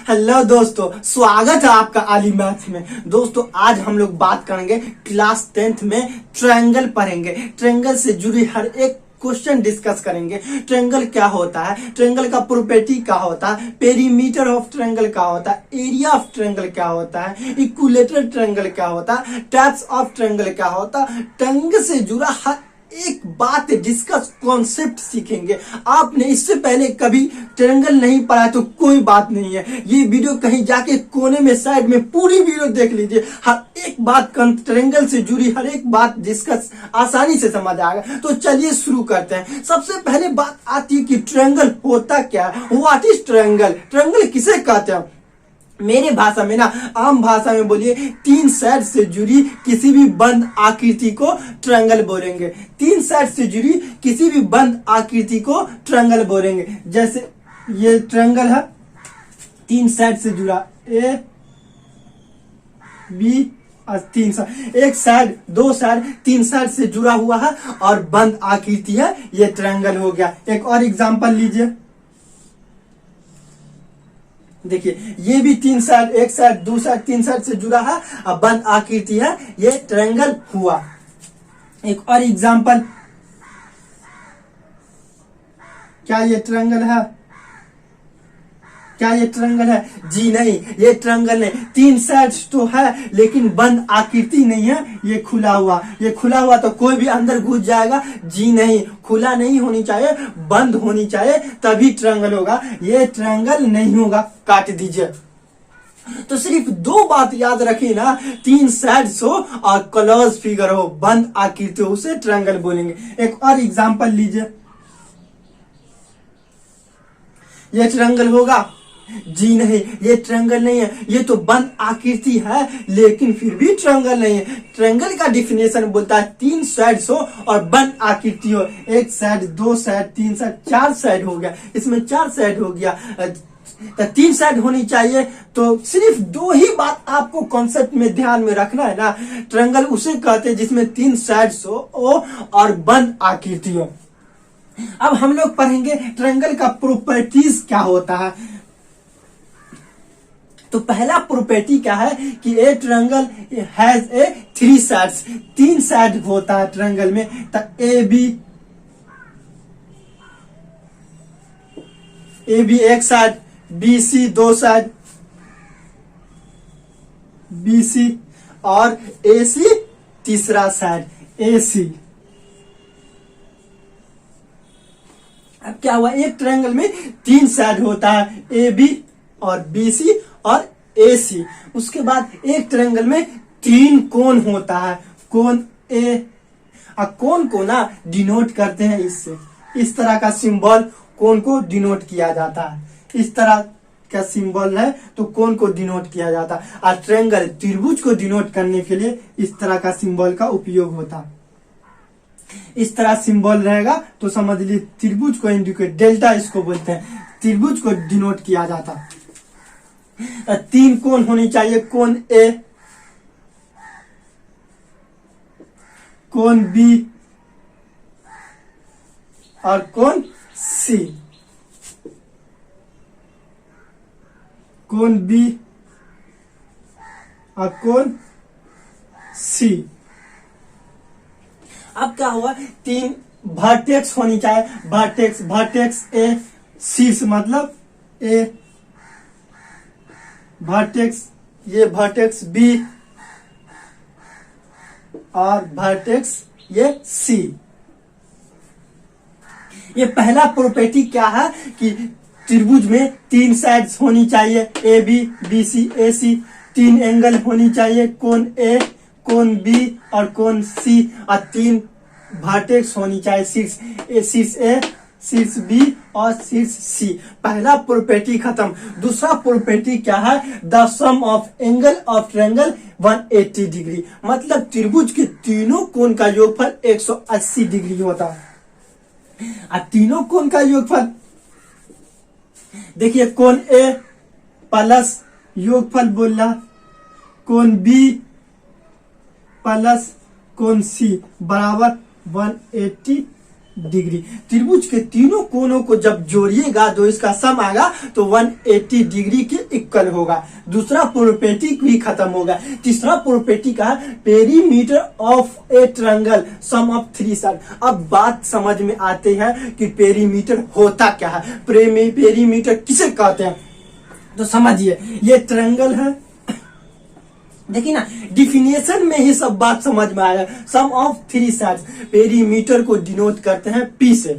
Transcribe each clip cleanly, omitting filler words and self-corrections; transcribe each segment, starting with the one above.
Hello दोस्तों, स्वागत है आपका आली मैथ में। दोस्तों आज हम लोग बात करेंगे क्लास 10th में ट्रायंगल पढ़ेंगे। ट्रायंगल से जुड़ी हर एक क्वेश्चन डिस्कस करेंगे। ट्रायंगल क्या होता है, ट्रायंगल का प्रोपर्टी क्या होता है, पेरीमीटर ऑफ ट्रायंगल क्या होता है, एरिया ऑफ ट्रायंगल क्या होता है, इक्विलेटरल ट्रायंगल क्या होता है, टाइप्स ऑफ ट्रायंगल क्या होता है। ट्रायंगल से जुड़ा हर एक बात डिस्कस कॉन्सेप्ट सीखेंगे। आपने इससे पहले कभी ट्रायंगल नहीं पढ़ा तो कोई बात नहीं है, ये वीडियो कहीं जाके कोने में साइड में पूरी वीडियो देख लीजिए। हर एक बात ट्रायंगल से जुड़ी हर एक बात डिस्कस आसानी से समझ आएगा। तो चलिए शुरू करते हैं। सबसे पहले बात आती है कि ट्रायंगल होता क्या है। व्हाट इज ट्रायंगल, ट्रायंगल किसे कहते हैं। मेरे भाषा में ना, आम भाषा में बोलिए, तीन साइड से जुड़ी किसी भी बंद आकृति को ट्रायंगल बोलेंगे। तीन साइड से जुड़ी किसी भी बंद आकृति को ट्रायंगल बोलेंगे। जैसे ये ट्रायंगल है, तीन साइड से जुड़ा, ए बी और तीन साइड, एक साइड, दो साइड, तीन साइड से जुड़ा हुआ है और बंद आकृति है, ये ट्रायंगल हो गया। एक और एग्जांपल लीजिए, देखिए ये भी तीन साइड, एक साइड, दो साइड, तीन साइड से जुड़ा है और बंद आकृति है, ये ट्रायंगल हुआ। एक और एग्जांपल, क्या ये ट्रायंगल है, क्या ये ट्रायंगल है? जी नहीं, ये ट्रायंगल नहीं। तीन साइड्स तो है लेकिन बंद आकृति नहीं है, ये खुला हुआ। ये खुला हुआ तो कोई भी अंदर घुस जाएगा। जी नहीं, खुला नहीं होनी चाहिए, बंद होनी चाहिए, तभी ट्रायंगल होगा। ये ट्रायंगल नहीं होगा, काट दीजिए। तो सिर्फ दो बात याद रखिए ना, तीन साइड्स हो और क्लोज फिगर हो, बंद आकृति हो, उसे ट्रायंगल बोलेंगे। एक और एग्जांपल लीजिए, ये ट्रायंगल होगा? जी नहीं, ये ट्रायंगल नहीं है, ये तो बंद आकृति है लेकिन फिर भी ट्रायंगल नहीं है। ट्रायंगल का डिफिनेशन बोलता है तीन साइड्स हो और बंद आकृति हो। एक साइड, दो साइड, तीन साइड, चार साइड हो गया, इसमें चार साइड हो गया, तो तीन साइड होनी चाहिए। तो सिर्फ दो ही बात आपको कॉन्सेप्ट में ध्यान में रखना है ना, ट्रायंगल उसे कहते हैं जिसमें तीन साइड्स हो और बंद आकृति हो। अब हम लोग पढ़ेंगे ट्रायंगल का प्रॉपर्टीज क्या होता है। तो पहला प्रॉपर्टी क्या है कि ए triangle has a three sides, तीन साइड होता है ट्रायंगल में। तो ए बी एक साइड, बी सी दो साइड, बी सी, और ए सी तीसरा साइड, ए सी। अब क्या हुआ, एक ट्रायंगल में तीन साइड होता है, ए बी और बी सी और ए सी। उसके बाद एक ट्रायंगल में तीन कोण होता है, कोण ए, और कोण को ना डिनोट करते हैं इससे, इस तरह का सिंबल कोण को डिनोट किया जाता है। इस तरह का सिंबल है तो कोण को डिनोट किया जाता है। और ट्रायंगल त्रिभुज को डिनोट करने के लिए इस तरह का सिंबल का उपयोग होता है। इस तरह सिंबल रहेगा तो समझ लीजिए त्रिभुज को इंडिकेट, डेल्टा इसको बोलते हैं, त्रिभुज को डिनोट किया जाता है। तीन कोण होनी चाहिए, कोण ए, कोण बी और कोण सी, कोण बी और कोण सी। अब क्या हुआ, तीन वर्टेक्स होनी चाहिए, वर्टेक्स, वर्टेक्स ए, शीर्ष मतलब ए, वर्टेक्स, ये वर्टेक्स बी और वर्टेक्स ये सी। ये पहला प्रॉपर्टी क्या है कि त्रिभुज में तीन साइड्स होनी चाहिए, ए बी, बी सी, ए सी। तीन एंगल होनी चाहिए, कोण ए, कोण बी और कोण सी, और तीन वर्टेक्स होनी चाहिए, शीर्ष ए, शीर्ष ए, शीर्ष बी और शीर्ष सी। पहला प्रॉपर्टी खत्म। दूसरा प्रॉपर्टी क्या है, the sum of angle of triangle 180 degree, मतलब त्रिभुज के तीनों कोण का योगफल 180 डिग्री होता है। और तीनों कोण का योगफल देखिए, कोण ए प्लस योगफल बोल रहा, कोण बी प्लस कोण सी बराबर 180 डिग्री। त्रिभुज के तीनों कोनों को जब जोड़िएगा जो इसका सम आएगा तो 180 डिग्री के इक्वल होगा। दूसरा प्रॉपर्टी भी खत्म होगा। तीसरा प्रॉपर्टी का है perimeter of a triangle sum of three side. अब बात समझ में आते हैं कि पेरीमीटर होता क्या है, पेरीमीटर किसे कहते हैं। तो समझिए ये ट्रायंगल है, देखिए ना डिफिनेशन में ही सब बात समझ में आया। सम ऑफ थ्री साइड्स, पेरीमीटर को डिनोट करते हैं पी से,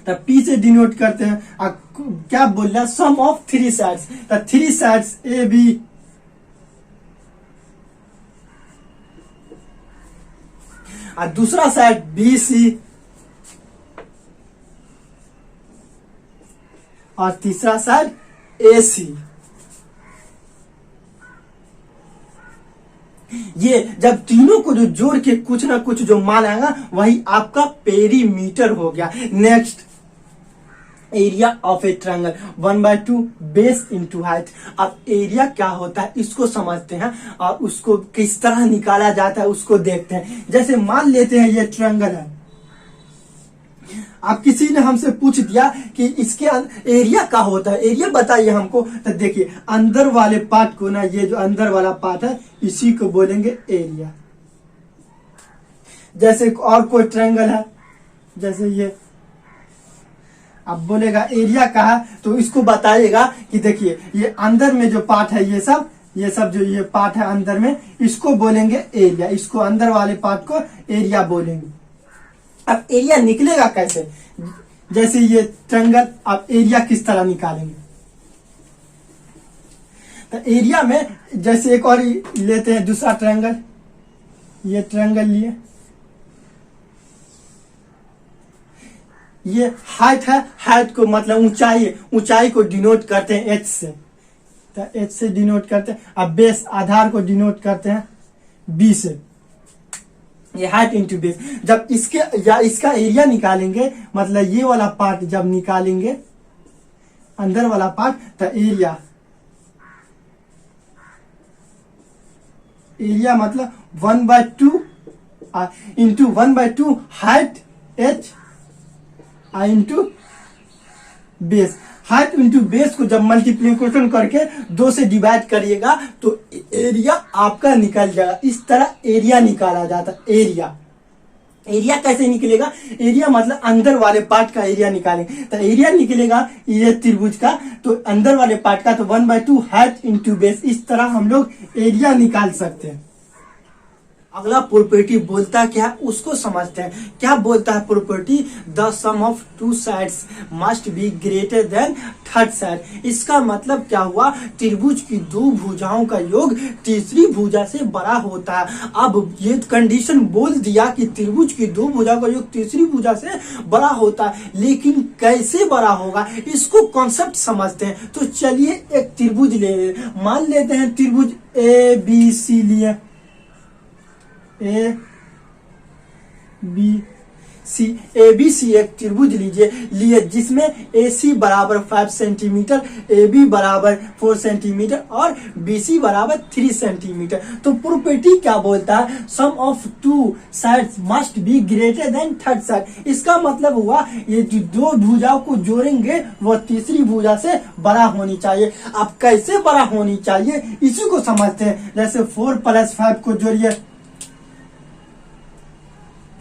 तब पी से डिनोट करते हैं। क्या बोल रहा है, sum of three sides, the three sides A B और दूसरा साइड बी सी और तीसरा साइड ए सी। ये जब तीनों को जो जोड़ के कुछ ना कुछ जो मान आएगा वही आपका पेरीमीटर हो गया। Next, area of a triangle 1/2 base into height. अब एरिया क्या होता है इसको समझते हैं और उसको किस तरह निकाला जाता है उसको देखते हैं। जैसे मान लेते हैं ये ट्रायंगल है, अब किसी ने हमसे पूछ दिया कि इसके एरिया क्या होता है, एरिया बताइए हमको। तो देखिए अंदर वाले पार्ट को ना, ये जो अंदर वाला पार्ट है इसी को बोलेंगे एरिया। जैसे और कोई ट्रायंगल है, जैसे ये, अब बोलेगा एरिया क्या है तो इसको बताइएगा कि देखिए ये अंदर में जो पार्ट है ये सब जो ये पार्ट है अंदर में, इसको बोलेंगे एरिया। इसको अंदर वाले पार्ट को एरिया बोलेंगे। अब एरिया निकलेगा कैसे, जैसे ये ट्रायंगल, अब एरिया किस तरह निकालेंगे। तो एरिया में जैसे एक और लेते हैं दूसरा ट्रायंगल, ये ट्रायंगल लिए, ये हाइट है, हाइट को मतलब ऊंचाई को डिनोट करते हैं एच से, तो एच से डिनोट करते हैं। अब बेस, आधार को डिनोट करते हैं बी से। ये हाइट इंटू बेस। जब इसका एरिया निकालेंगे, मतलब ये वाला पार्ट जब निकालेंगे अंदर वाला पार्ट, तो एरिया मतलब 1/2 into 1/2 height H into base. Height into base को जब मल्टीप्लीकेशन करके 2 से डिवाइड करिएगा तो एरिया आपका निकल जाएगा। इस तरह एरिया निकाला जाता है। एरिया कैसे निकलेगा, एरिया मतलब अंदर वाले पार्ट का एरिया निकालेंगे तो एरिया निकलेगा ये त्रिभुज का, तो अंदर वाले पार्ट का तो 1/2 हाइट इंटू बेस। इस तरह हम लोग एरिया निकाल सकते हैं। अगला प्रॉपर्टी बोलता क्या है उसको समझते हैं। क्या बोलता है property, the sum of two sides must be greater than third side. इसका मतलब क्या हुआ, त्रिभुज की दो भुजाओं का योग तीसरी भुजा से बड़ा होता है। अब ये कंडीशन बोल दिया कि त्रिभुज की दो भुजाओं का योग तीसरी भुजा से बड़ा होता है, लेकिन कैसे बड़ा होगा इसको कॉन्सेप्ट समझते हैं। तो चलिए एक त्रिभुज ले मान लेते हैं, त्रिभुज ए बी सी लिए, ए बी सी एक त्रिभुज लिए जिसमें ए सी बराबर 5 सेंटीमीटर, ए बी बराबर 4 सेंटीमीटर और बी सी बराबर 3 सेंटीमीटर। तो प्रॉपर्टी क्या बोलता है, sum of two sides must be greater than third side. इसका मतलब हुआ ये जो दो भुजाओं को जोड़ेंगे वह तीसरी भुजा से बड़ा होनी चाहिए। अब कैसे बड़ा होनी चाहिए इसी को समझते हैं। जैसे 4 + 5 को जोड़िए,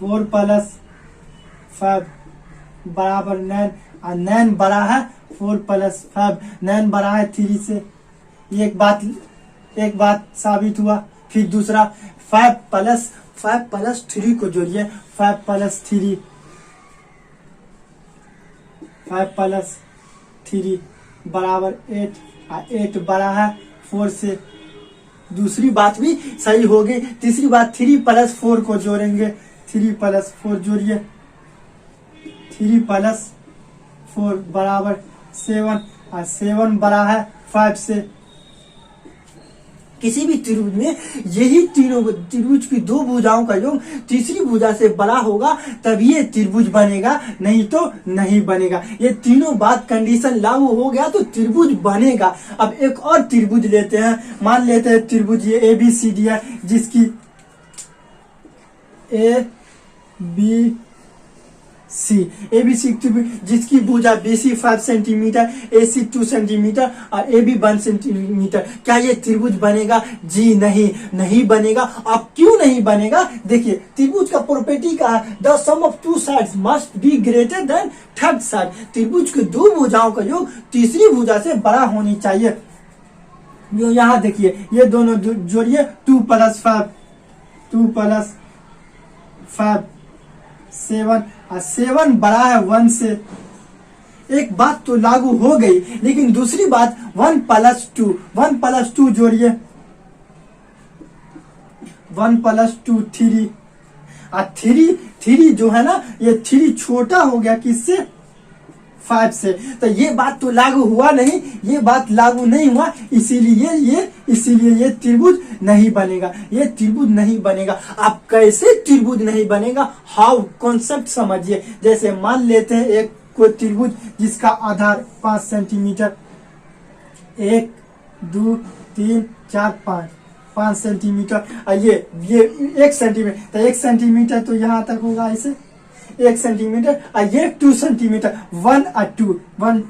4 + 5 बराबर 9 और 9 बड़ा है 4 + 5, 9 बड़ा है 3 से। एक बात साबित हुआ। फिर दूसरा 5 + 3 को जोड़िए, 5 + 3, 5 + 3 बराबर 8 और 8 बड़ा है 4 से। दूसरी बात भी सही होगी। तीसरी बात 3 + 4 को जोड़ेंगे, 3 + 4 जोड़िए, 3 + 4 बराबर 7 और 7 बड़ा है 5 से। किसी भी त्रिभुज में यही तीनों त्रिभुज की दो भुजाओं का योग तीसरी भुजा से बड़ा होगा तभी ये त्रिभुज बनेगा, नहीं तो नहीं बनेगा। ये तीनों बात कंडीशन लागू हो गया तो त्रिभुज बनेगा। अब एक और त्रिभुज लेते हैं, मान लेते हैं त्रिभुज ये ABCD है जिसकी A B सी। एबीसी त्रिभुज जिसकी भुजा बीसी 5 सेंटीमीटर, एसी 2 सेंटीमीटर और एबी 1 सेंटीमीटर, क्या ये त्रिभुज बनेगा? जी नहीं, नहीं बनेगा। अब क्यों नहीं बनेगा? देखिए त्रिभुज का प्रॉपर्टी का the sum of two sides must be greater than third side. त्रिभुज के दो भुजाओं का योग तीसरी भुजा से बड़ा होनी चाहिए। जो यहाँ देखिए ये दोनों जोड़िए 2 + 5, 2 + 5 7 और 7 बड़ा है 1 से। एक बात तो लागू हो गई, लेकिन दूसरी बात 1 + 2, 1 + 2 जोड़िए 1 + 2 3 और 3 जो है ना, ये 3 छोटा हो गया किससे? 5 से। तो ये बात तो लागू हुआ नहीं, ये बात लागू नहीं हुआ, इसीलिए ये त्रिभुज नहीं बनेगा, ये त्रिभुज नहीं बनेगा। अब कैसे त्रिभुज नहीं बनेगा? हाउ, कॉन्सेप्ट समझिए। जैसे मान लेते हैं एक कोई त्रिभुज जिसका आधार 5 सेंटीमीटर, 1 2 3 4 5 सेंटीमीटर, और ये 1 सेंटीमीटर, तो 1 सेंटीमीटर तो यहाँ तक होगा ऐसे 1 सेंटीमीटर, और ये 2 सेंटीमीटर, 1 और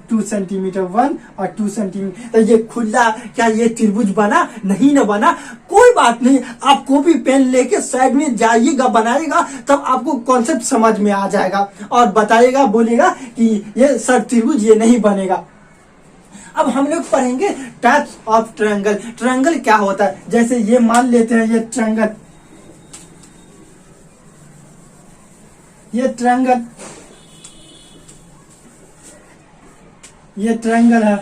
2 सेंटीमीटर, 1 और 2 सेंटीमीटर। तो ये खुला, क्या ये त्रिभुज बना? नहीं ना बना। कोई बात नहीं, आप कॉपी पेन लेके साइड में जाइएगा, बनाइएगा, तब आपको कॉन्सेप्ट समझ में आ जाएगा और बताइएगा, बोलेगा कि ये सर त्रिभुज ये नहीं बनेगा। अब हम लोग पढ़ेंगे टाइप्स ऑफ ट्रायंगल। ट्रायंगल क्या होता है? जैसे ये मान लेते हैं ये ट्रायंगल, ये ट्रायंगल है,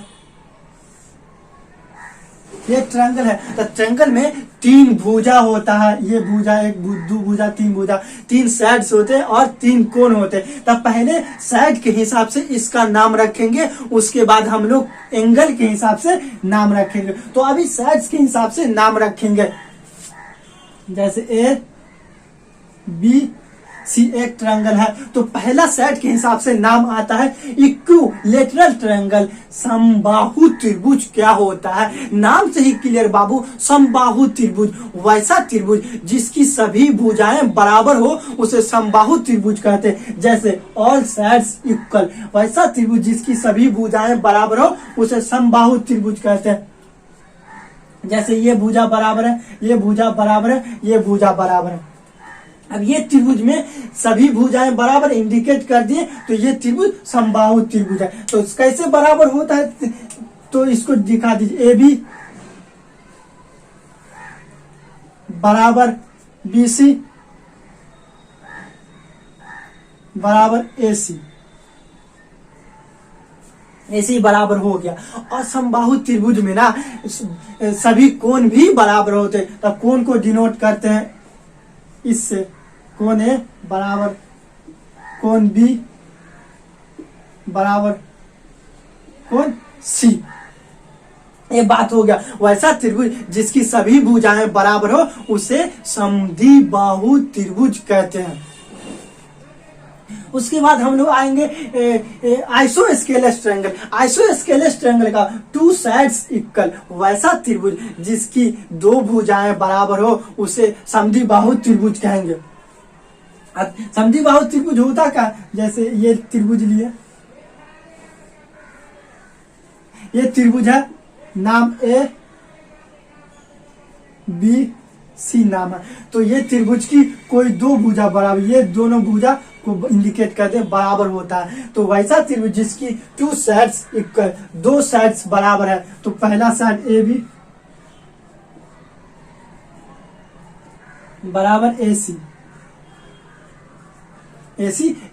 ये ट्रायंगल है। तो ट्रायंगल में 3 भुजा होता है, ये भुजा, 1 2 भुजा 3 भुजा, 3 साइड्स होते हैं और 3 कोण होते हैं। तब पहले साइड के हिसाब से इसका नाम रखेंगे, उसके बाद हम लोग एंगल के हिसाब से नाम रखेंगे। तो अभी साइड्स के हिसाब से नाम रखेंगे, जैसे ए बी सी एक ट्रायंगल है, तो पहला साइड के हिसाब से नाम आता है इक्विलेटरल ट्रायंगल। समबाहु त्रिभुज क्या होता है? नाम से ही क्लियर बाबू, समबाहु त्रिभुज वैसा त्रिभुज जिसकी सभी भुजाएं बराबर हो उसे समबाहु त्रिभुज कहते हैं। जैसे ऑल साइड्स इक्वल, वैसा त्रिभुज जिसकी सभी भुजाएं बराबर हो उसे समबाहु त्रिभुज कहते हैं। जैसे ये भुजा बराबर है, ये भुजा बराबर है, ये भुजा बराबर है। अब ये त्रिभुज में सभी भुजाएं बराबर इंडिकेट कर दिए, तो ये त्रिभुज समबाहु त्रिभुज है। तो कैसे बराबर होता है? तो इसको दिखा दीजिए, ए बी बराबर BC बराबर AC, ऐसे ही बराबर हो गया। और समबाहु त्रिभुज में ना सभी कोण भी बराबर होते, तब कोण को डिनोट करते हैं इससे, कोण A बराबर कोण B बराबर कोण C। ये बात हो गया। वैसा त्रिभुज जिसकी सभी भुजाएं बराबर हो उसे समद्विबाहु त्रिभुज कहते हैं। उसके बाद हम लोग आएंगे आइसोस्केलस ट्रायंगल। आइसोस्केलस ट्रायंगल का 2 साइड्स इक्वल, वैसा त्रिभुज जिसकी 2 भुजाएं बराबर हो उसे समद्विबाहु त्रिभुज कहेंगे। समद्विबाहु त्रिभुज होता क्या? जैसे ये त्रिभुज लिए, ये त्रिभुज है, नाम A B C नाम है। तो ये त्रिभुज की कोई 2 भुजा बराबर, ये दोनों भुजा को इंडिकेट करते हैं बराबर होता है। तो वैसा त्रिभुज जिसकी 2 साइड्स इक्वल, 2 साइड्स बराबर है, तो पहला साइड AB बराबर AC,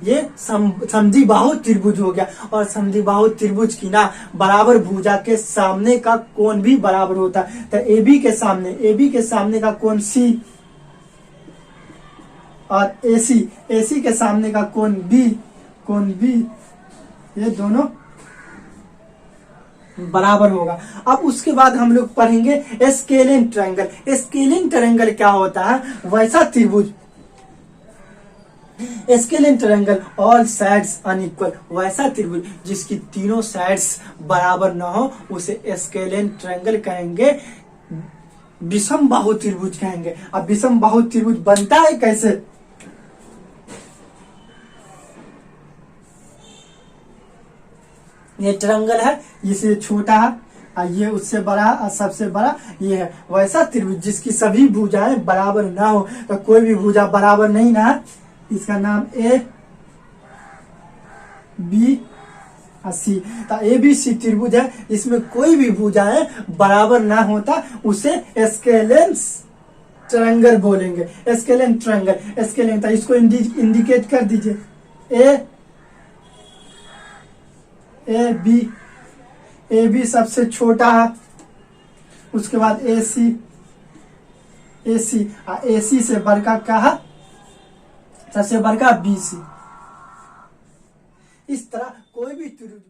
ये समद्विबाहु त्रिभुज हो गया। और समद्विबाहु त्रिभुज की ना बराबर भुजा के सामने का कोण भी बराबर होता है। तो AB के सामने का कोण C और AC के सामने का कोण B, ये दोनों बराबर होगा। अब उसके बाद हम लोग पढ़ेंगे स्केलिंग ट्रायंगल। स्केलिंग ट्रायंगल क्या होता है? वैसा त्रिभुज, scaling triangle all sides unequal, वैसा त्रिभुज जिसकी तीनों साइड्स बराबर न हो उसे स्केलिंग ट्रायंगल कहेंगे, विषमबाहु त्रिभुज कहेंगे। अब विषमबाहु त्रिभुज बनता है कैसे? ये ट्रायंगल है, इसे छोटा है और ये उससे बड़ा है और सबसे बड़ा ये है। वैसा त्रिभुज जिसकी सभी भुजाएं बराबर ना हो, तो कोई भी भुजा बराबर नहीं ना, इसका नाम ए बी और सी। तो ए बी सी त्रिभुज है, इसमें कोई भी भुजाएं बराबर ना होता उसे स्केलेन ट्रायंगल बोलेंगे। Scalene triangle, scalene. तो इसको इंडिकेट कर दीजिए, ए बी सबसे छोटा है, उसके बाद ए सी और ए सी से बड़का क्या है, सबसे बड़का बी सी। इस तरह कोई भी त्रिभुज